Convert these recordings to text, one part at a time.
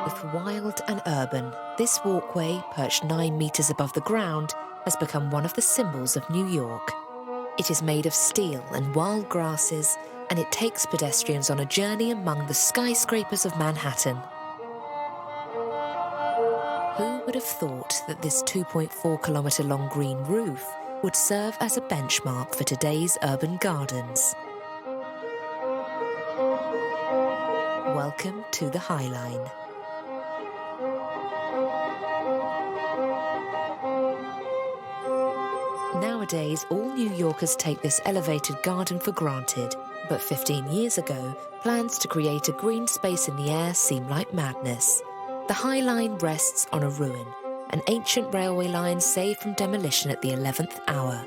Both wild and urban, this walkway, perched 9 meters above the ground, has become one of the symbols of New York. It is made of steel and wild grasses, and it takes pedestrians on a journey among the skyscrapers of Manhattan. Who would have thought that this 2.4-kilometer-long green roof would serve as a benchmark for today's urban gardens? Welcome to the Highline. Nowadays, all New Yorkers take this elevated garden for granted, but 15 years ago, plans to create a green space in the air seemed like madness. The Highline rests on a ruin, an ancient railway line saved from demolition at the 11th hour.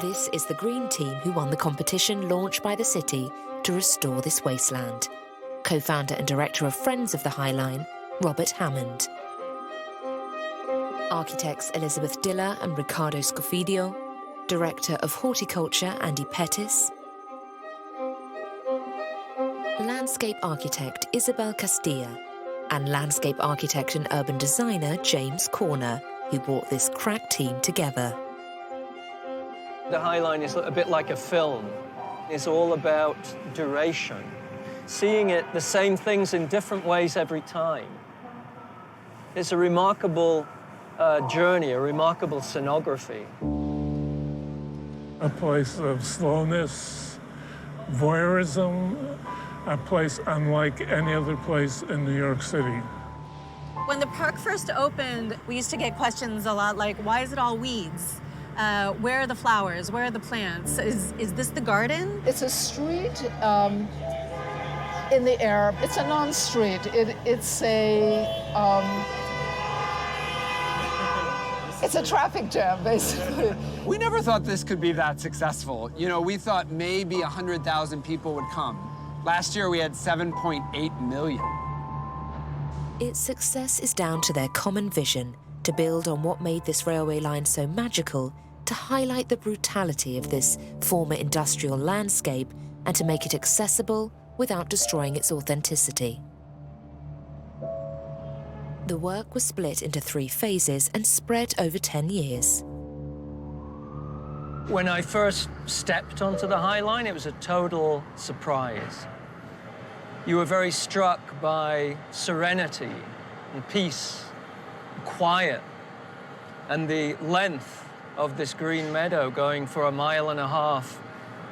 This is the Green team who won the competition launched by the city to restore this wasteland. Co-founder and director of Friends of the Highline, Robert Hammond. Architects Elizabeth Diller and Riccardo Scofidio, Director of Horticulture Andy Pettis, Landscape Architect Isabel Castilla, and Landscape Architect and Urban Designer James Corner, who brought this crack team together. The Highline is a bit like a film. It's all about duration, seeing it, the same things in different ways every time. It's a remarkable journey, a remarkable scenography. A place of slowness, voyeurism, a place unlike any other place in New York City. When the park first opened, we used to get questions a lot like, why is it all weeds? Where are the flowers? Where are the plants? Is this the garden? It's a street in the air. It's a non-street. It's a traffic jam, basically. We never thought this could be that successful. You know, we thought maybe 100,000 people would come. Last year, we had 7.8 million. Its success is down to their common vision to build on what made this railway line so magical, to highlight the brutality of this former industrial landscape and to make it accessible without destroying its authenticity. The work was split into 3 phases and spread over 10 years. When I first stepped onto the Highline, it was a total surprise. You were very struck by serenity and peace, and quiet, and the length of this green meadow going for 1.5 miles,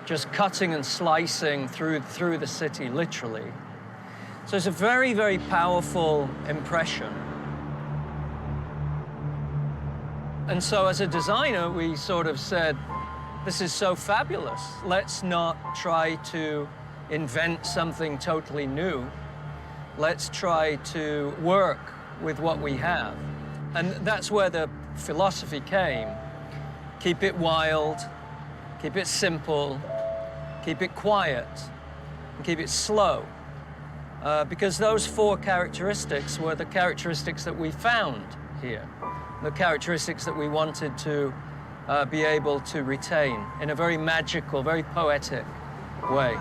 just cutting and slicing through the city, literally. So it's a very, very powerful impression. And so as a designer, we sort of said, this is so fabulous. Let's not try to invent something totally new. Let's try to work with what we have. And that's where the philosophy came. Keep it wild, keep it simple, keep it quiet, and keep it slow. Because those 4 characteristics were the characteristics that we found here, the characteristics that we wanted to be able to retain in a very magical, very poetic way.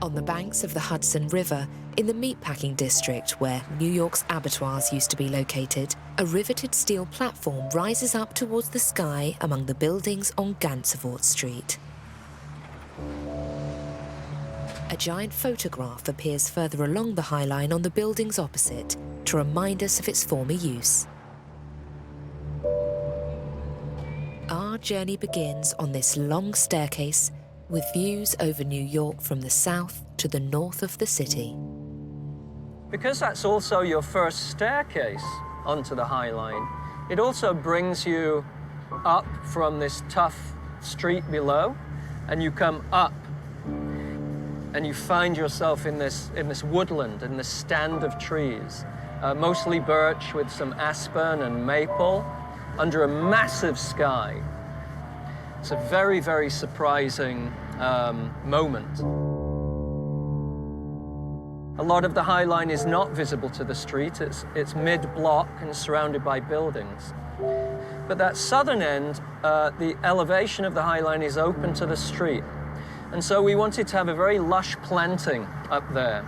On the banks of the Hudson River, in the meatpacking district where New York's abattoirs used to be located, a riveted steel platform rises up towards the sky among the buildings on Gansevoort Street. A giant photograph appears further along the Highline on the buildings opposite to remind us of its former use. Our journey begins on this long staircase with views over New York from the south to the north of the city. Because that's also your first staircase onto the Highline, it also brings you up from this tough street below, and you come up, and you find yourself in this woodland, in this stand of trees, mostly birch with some aspen and maple, under a massive sky. It's a very, very surprising moment. A lot of the Highline is not visible to the street. It's mid-block and surrounded by buildings. But that southern end, the elevation of the Highline is open to the street. And so we wanted to have a very lush planting up there.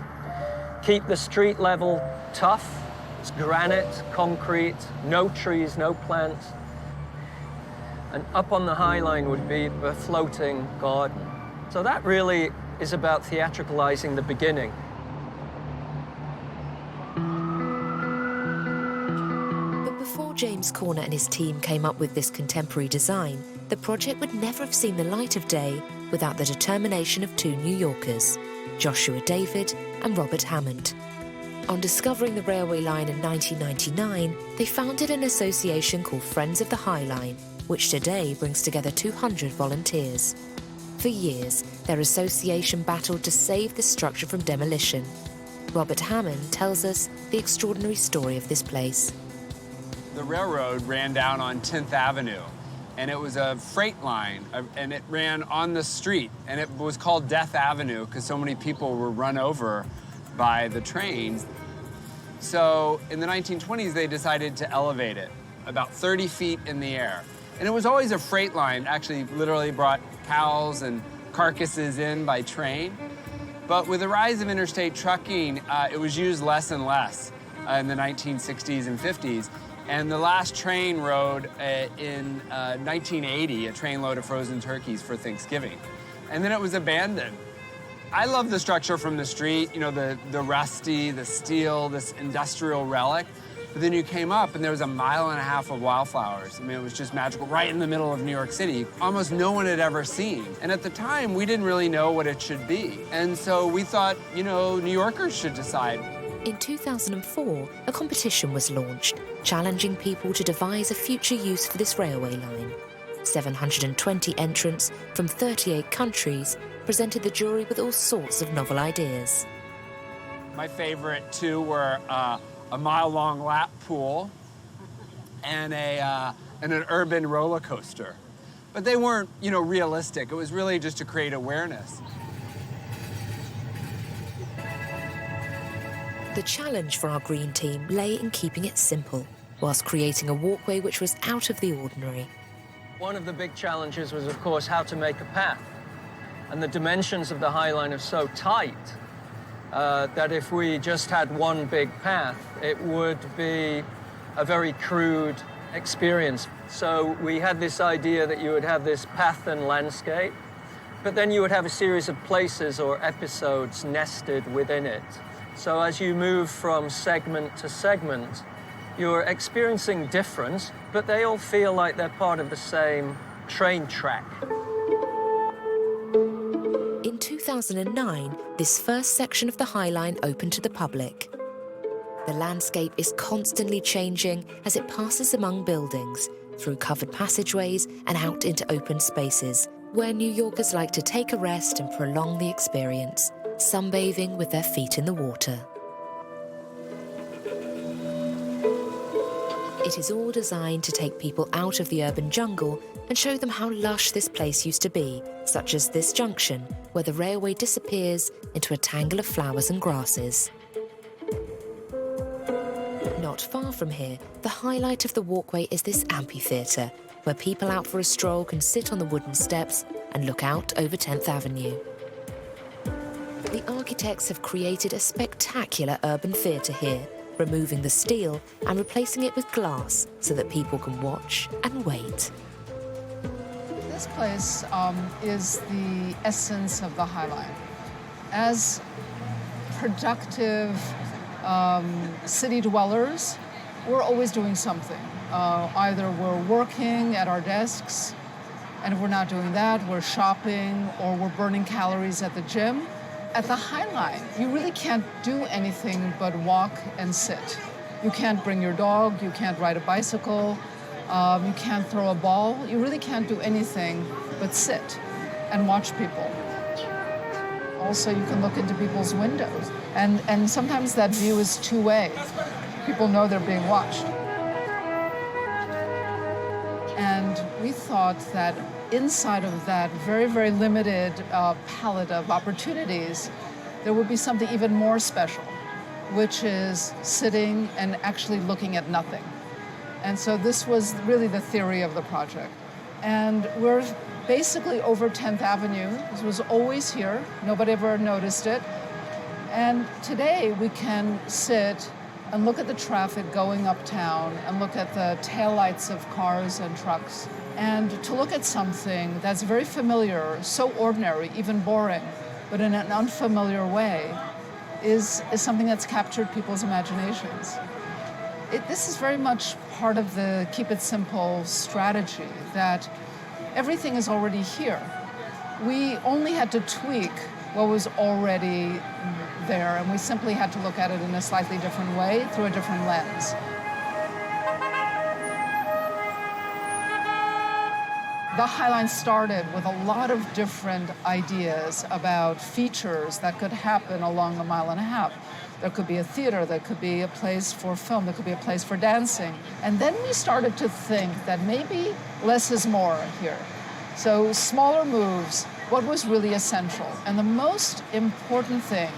Keep the street level tough. It's granite, concrete, no trees, no plants. And up on the Highline would be a floating garden. So that really is about theatricalizing the beginning. But before James Corner and his team came up with this contemporary design, the project would never have seen the light of day without the determination of two New Yorkers, Joshua David and Robert Hammond. On discovering the railway line in 1999, they founded an association called Friends of the Highline, which today brings together 200 volunteers. For years, their association battled to save the structure from demolition. Robert Hammond tells us the extraordinary story of this place. The railroad ran down on 10th Avenue, and it was a freight line, and it ran on the street, and it was called Death Avenue because so many people were run over by the trains. So in the 1920s, they decided to elevate it about 30 feet in the air. And it was always a freight line, actually literally brought cows and carcasses in by train. But with the rise of interstate trucking, it was used less and less in the 1960s and 50s. And the last train rode in 1980, a trainload of frozen turkeys for Thanksgiving. And then it was abandoned. I love the structure from the street, you know, the rusty, the steel, this industrial relic. But then you came up and there was 1.5 miles of wildflowers. I mean, it was just magical, right in the middle of New York City. Almost no one had ever seen. And at the time, we didn't really know what it should be. And so we thought, you know, New Yorkers should decide. In 2004, a competition was launched, challenging people to devise a future use for this railway line. 720 entrants from 38 countries presented the jury with all sorts of novel ideas. My favorite two were a mile-long lap pool and an urban roller coaster. But they weren't, you know, realistic. It was really just to create awareness. The challenge for our green team lay in keeping it simple, whilst creating a walkway which was out of the ordinary. One of the big challenges was, of course, how to make a path. And the dimensions of the Highline are so tight that if we just had one big path, it would be a very crude experience. So we had this idea that you would have this path and landscape, but then you would have a series of places or episodes nested within it. So as you move from segment to segment, you're experiencing difference, but they all feel like they're part of the same train track. In 2009, this first section of the Highline opened to the public. The landscape is constantly changing as it passes among buildings, through covered passageways and out into open spaces, where New Yorkers like to take a rest and prolong the experience, sunbathing with their feet in the water. It is all designed to take people out of the urban jungle and show them how lush this place used to be, such as this junction, where the railway disappears into a tangle of flowers and grasses. Not far from here, the highlight of the walkway is this amphitheatre, where people out for a stroll can sit on the wooden steps and look out over 10th Avenue. The architects have created a spectacular urban theatre here, removing the steel and replacing it with glass so that people can watch and wait. This place is the essence of the Highline. As productive city dwellers, we're always doing something. Either we're working at our desks, and if we're not doing that, we're shopping or we're burning calories at the gym. At the Highline, you really can't do anything but walk and sit. You can't bring your dog, you can't ride a bicycle, you can't throw a ball. You really can't do anything but sit and watch people. Also, you can look into people's windows, and sometimes that view is two-way. People know they're being watched. And we thought that inside of that very, very limited palette of opportunities, there would be something even more special, which is sitting and actually looking at nothing. And so this was really the theory of the project. And we're basically over 10th Avenue. This was always here. Nobody ever noticed it. And today we can sit and look at the traffic going uptown and look at the taillights of cars and trucks. And to look at something that's very familiar, so ordinary, even boring, but in an unfamiliar way, is something that's captured people's imaginations. This is very much part of the keep it simple strategy, that everything is already here. We only had to tweak what was already there, and we simply had to look at it in a slightly different way, through a different lens. The Highline started with a lot of different ideas about features that could happen along a mile and a half. There could be a theater, there could be a place for film, there could be a place for dancing. And then we started to think that maybe less is more here. So smaller moves, what was really essential? And the most important thing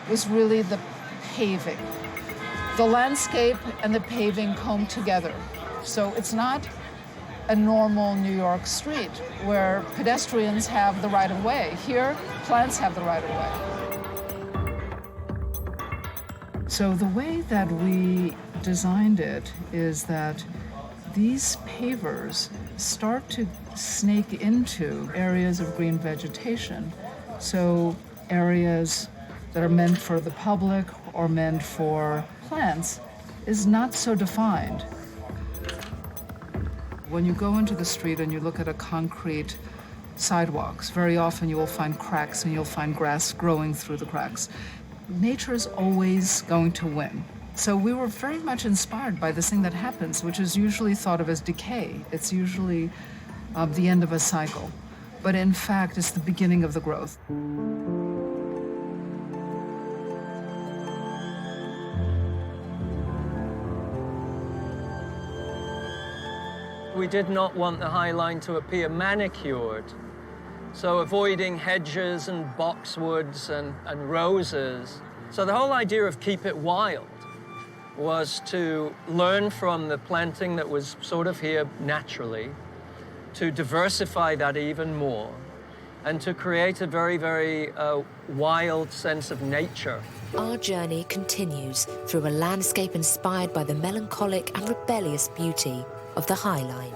was really the paving. The landscape and the paving come together. So it's not a normal New York street where pedestrians have the right of way. Here, plants have the right of way. So the way that we designed it is that these pavers start to snake into areas of green vegetation. So areas that are meant for the public or meant for plants is not so defined. When you go into the street and you look at a concrete sidewalks, very often you will find cracks and you'll find grass growing through the cracks. Nature is always going to win. So we were very much inspired by this thing that happens, which is usually thought of as decay. It's usually the end of a cycle. But in fact, it's the beginning of the growth. We did not want the Highline to appear manicured. So avoiding hedges and boxwoods and roses. So the whole idea of keep it wild was to learn from the planting that was sort of here naturally, to diversify that even more, and to create a very, very wild sense of nature. Our journey continues through a landscape inspired by the melancholic and rebellious beauty of the Highline.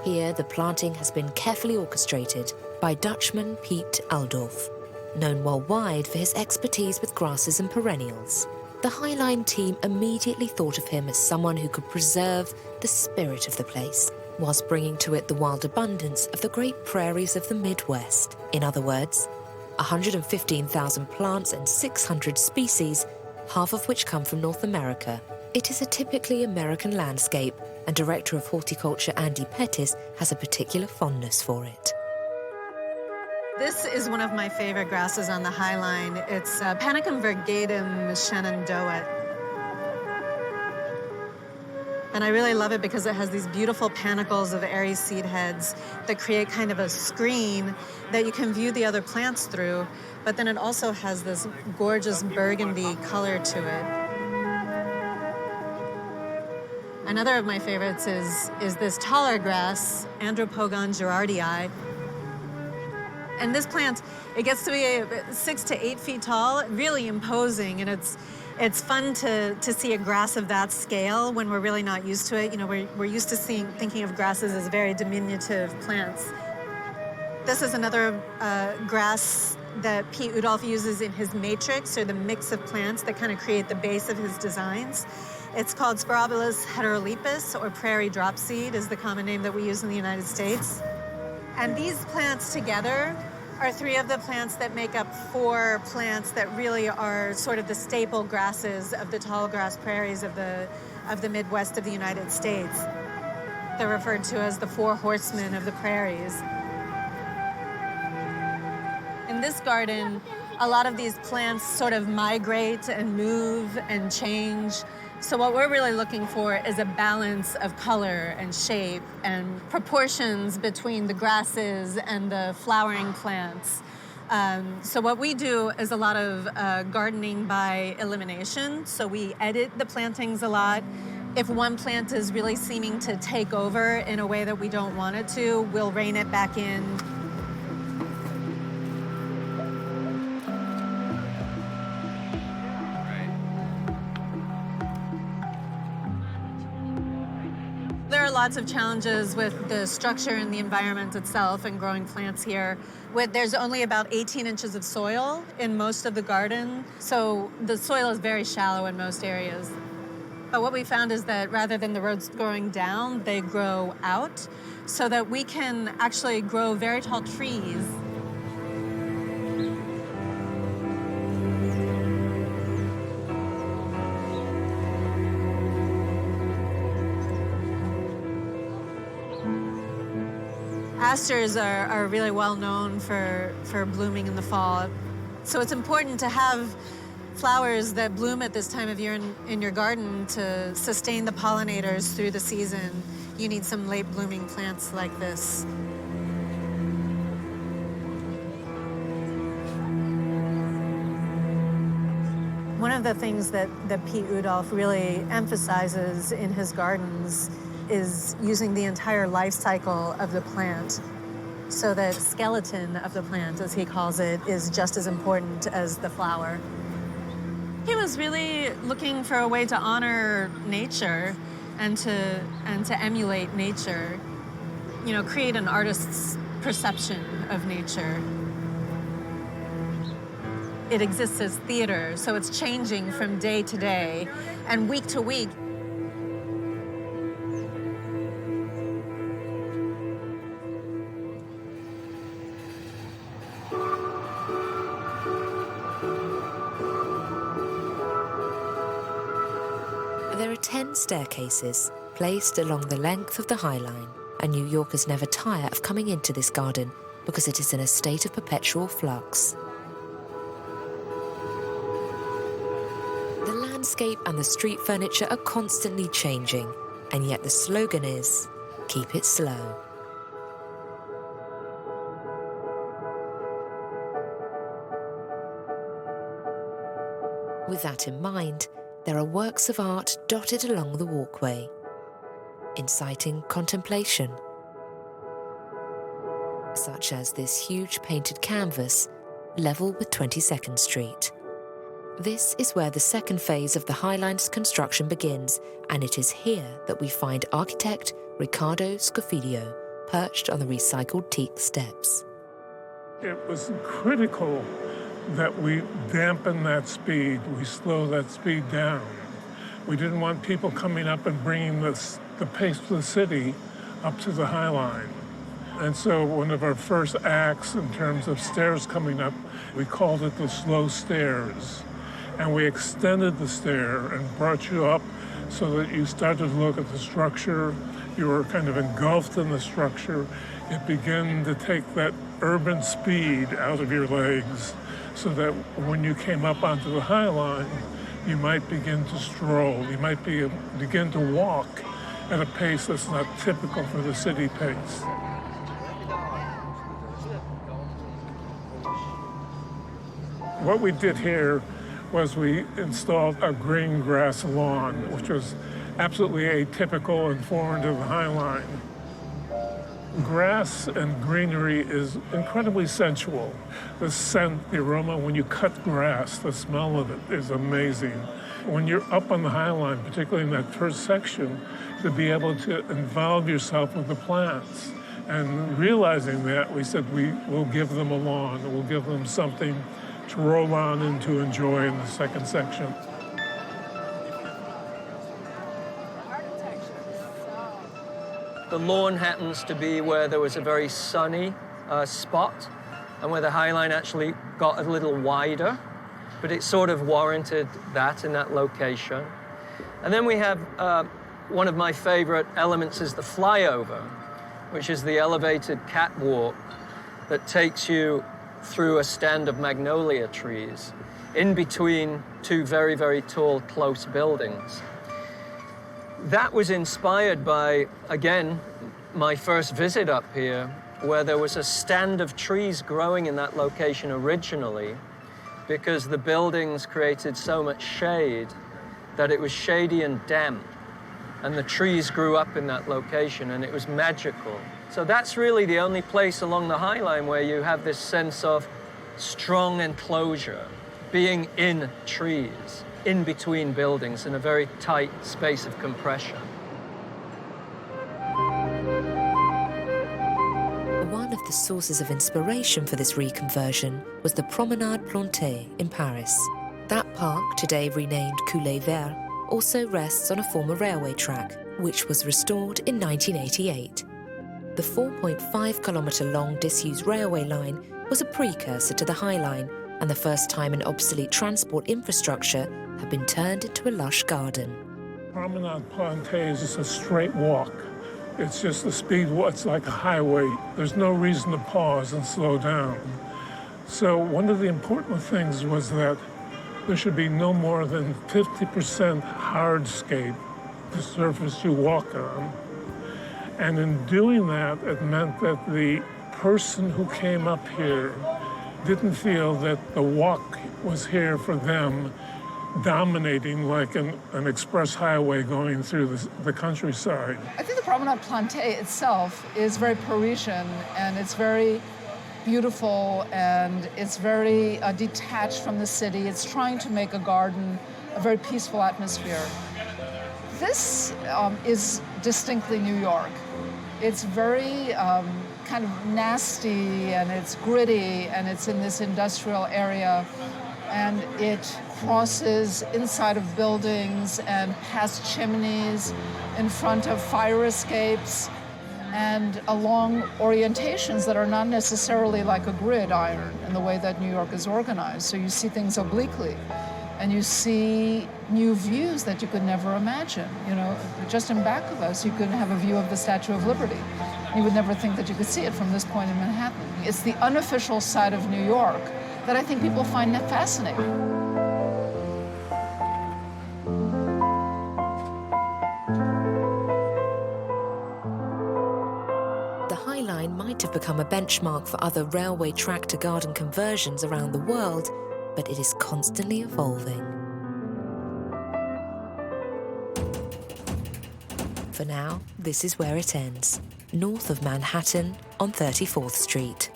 Here, the planting has been carefully orchestrated by Dutchman Piet Aldorf, known worldwide for his expertise with grasses and perennials. The Highline team immediately thought of him as someone who could preserve the spirit of the place, whilst bringing to it the wild abundance of the great prairies of the Midwest. In other words, 115,000 plants and 600 species, half of which come from North America. It is a typically American landscape, and Director of Horticulture Andy Pettis has a particular fondness for it. This is one of my favorite grasses on the Highline. It's Panicum virgatum shenandoah. And I really love it because it has these beautiful panicles of airy seed heads that create kind of a screen that you can view the other plants through, but then it also has this gorgeous burgundy color to it. Another of my favorites is this taller grass, Andropogon girardii. And this plant, it gets to be 6 to 8 feet tall, really imposing, and it's fun to see a grass of that scale when we're really not used to it. You know, we're used to thinking of grasses as very diminutive plants. This is another grass that Pete Udolph uses in his matrix, or the mix of plants that kind of create the base of his designs. It's called Sporobolus heterolepis, or prairie dropseed is the common name that we use in the United States. And these plants together are 3 of the plants that make up 4 plants that really are sort of the staple grasses of the tall grass prairies of the Midwest of the United States. They're referred to as the 4 horsemen of the prairies. In this garden, a lot of these plants sort of migrate and move and change. So what we're really looking for is a balance of color and shape and proportions between the grasses and the flowering plants. So what we do is a lot of gardening by elimination. So we edit the plantings a lot. If one plant is really seeming to take over in a way that we don't want it to, we'll rein it back in. There are lots of challenges with the structure and the environment itself and growing plants here. There's only about 18 inches of soil in most of the garden, so the soil is very shallow in most areas. But what we found is that rather than the roads growing down, they grow out so that we can actually grow very tall trees. Asters are really well known for blooming in the fall. So it's important to have flowers that bloom at this time of year in your garden to sustain the pollinators through the season. You need some late blooming plants like this. One of the things that Pete Rudolph really emphasizes in his gardens is using the entire life cycle of the plant. So the skeleton of the plant, as he calls it, is just as important as the flower. He was really looking for a way to honor nature and to emulate nature. You know, create an artist's perception of nature. It exists as theater, so it's changing from day to day and week to week. There are 10 staircases placed along the length of the Highline, and New Yorkers never tire of coming into this garden because it is in a state of perpetual flux. The landscape and the street furniture are constantly changing, and yet the slogan is, keep it slow. With that in mind, there are works of art dotted along the walkway, inciting contemplation, such as this huge painted canvas level with 22nd Street. This is where the second phase of the Highline's construction begins, and it is here that we find architect Riccardo Scofidio perched on the recycled teak steps. It was critical that we dampen that speed, we slow that speed down. We didn't want people coming up and bringing the pace of the city up to the Highline. And so one of our first acts in terms of stairs coming up, we called it the slow stairs. And we extended the stair and brought you up so that you started to look at the structure. You were kind of engulfed in the structure. It began to take that urban speed out of your legs, so that when you came up onto the Highline, you might begin to stroll. You might begin to walk at a pace that's not typical for the city pace. What we did here was we installed a green grass lawn, which was absolutely atypical and foreign to the Highline. Grass and greenery is incredibly sensual. The scent, the aroma, when you cut grass, the smell of it is amazing. When you're up on the Highline, particularly in that first section, to be able to involve yourself with the plants. And realizing that, we said we will give them a lawn, we'll give them something to roll on and to enjoy in the second section. The lawn happens to be where there was a very sunny spot and where the Highline actually got a little wider, but it sort of warranted that in that location. And then we have one of my favorite elements is the flyover, which is the elevated catwalk that takes you through a stand of magnolia trees in between two very, very tall, close buildings. That was inspired by, again, my first visit up here, where there was a stand of trees growing in that location originally because the buildings created so much shade that it was shady and damp. and the trees grew up in that location, and it was magical. So that's really the only place along the Highline where you have this sense of strong enclosure, being in trees, in between buildings, in a very tight space of compression. One of the sources of inspiration for this reconversion was the Promenade Plantée in Paris. That park, today renamed Coulée Vert, also rests on a former railway track, which was restored in 1988. The 4.5-kilometre-long disused railway line was a precursor to the Highline, and the first time an obsolete transport infrastructure had been turned into a lush garden. Promenade Plantée is just a straight walk. It's just a speed walk. It's like a highway. There's no reason to pause and slow down. So one of the important things was that there should be no more than 50% hardscape, the surface you walk on. And in doing that, it meant that the person who came up here didn't feel that the walk was here for them, dominating like an express highway going through the countryside. I think the Promenade Plantée itself is very Parisian, and it's very beautiful, and it's very detached from the city. It's trying to make a garden a very peaceful atmosphere. This is distinctly New York. It's very kind of nasty, and it's gritty, and it's in this industrial area, and it crosses inside of buildings and past chimneys, in front of fire escapes, and along orientations that are not necessarily like a gridiron in the way that New York is organized. So you see things obliquely, and you see new views that you could never imagine. You know, just in back of us, you could have a view of the Statue of Liberty. You would never think that you could see it from this point in Manhattan. It's the unofficial side of New York that I think people find fascinating. Might have become a benchmark for other railway track to garden conversions around the world, but it is constantly evolving. For now, this is where it ends, north of Manhattan on 34th Street.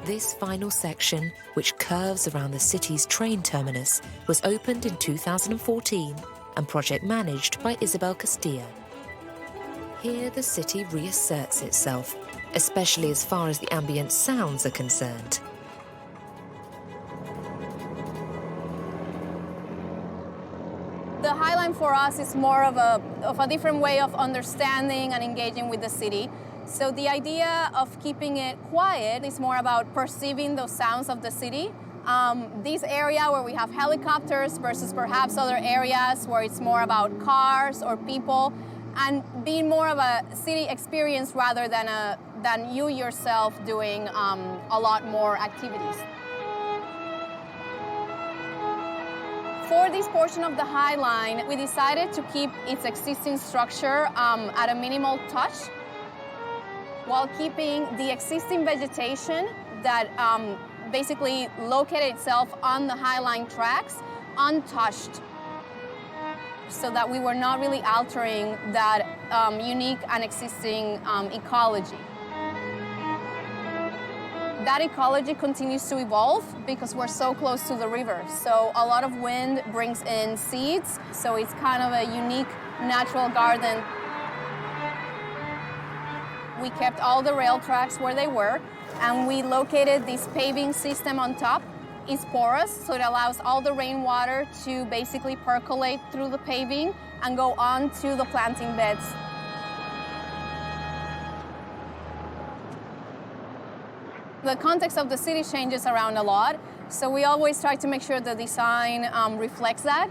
This final section, which curves around the city's train terminus, was opened in 2014 and project managed by Isabel Castilla. Here, the city reasserts itself, especially as far as the ambient sounds are concerned. The Highline for us is more of a different way of understanding and engaging with the city. So the idea of keeping it quiet is more about perceiving those sounds of the city. This area where we have helicopters versus perhaps other areas where it's more about cars or people, and being more of a city experience rather than you yourself doing a lot more activities. For this portion of the Highline, we decided to keep its existing structure at a minimal touch, while keeping the existing vegetation that basically located itself on the Highline tracks untouched, so that we were not really altering that unique and existing ecology. That ecology continues to evolve because we're so close to the river. So a lot of wind brings in seeds, so it's kind of a unique natural garden. We kept all the rail tracks where they were, and we located this paving system on top. It's porous, so it allows all the rainwater to basically percolate through the paving and go on to the planting beds. The context of the city changes around a lot, so we always try to make sure the design reflects that.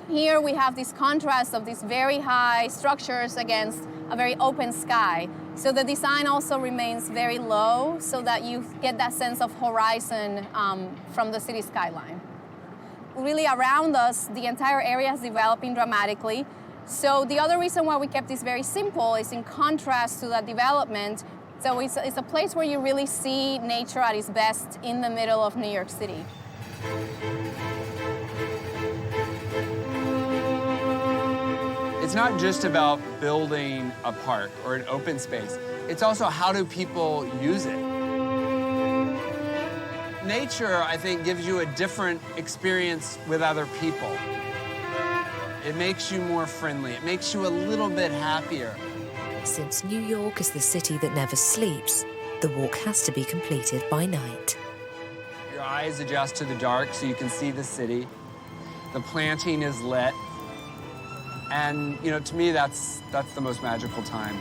Here we have this contrast of these very high structures against a very open sky. So the design also remains very low so that you get that sense of horizon from the city skyline. Really around us, the entire area is developing dramatically. So the other reason why we kept this very simple is in contrast to that development. So it's a place where you really see nature at its best in the middle of New York City. It's It's not just about building a park or an open space. It's also how do people use it. Nature, I think, gives you a different experience with other people. It makes you more friendly. It makes you a little bit happier. Since New York is the city that never sleeps, the walk has to be completed by night. Your eyes adjust to the dark so you can see the city. The planting is lit. And, you know, to me, that's the most magical time.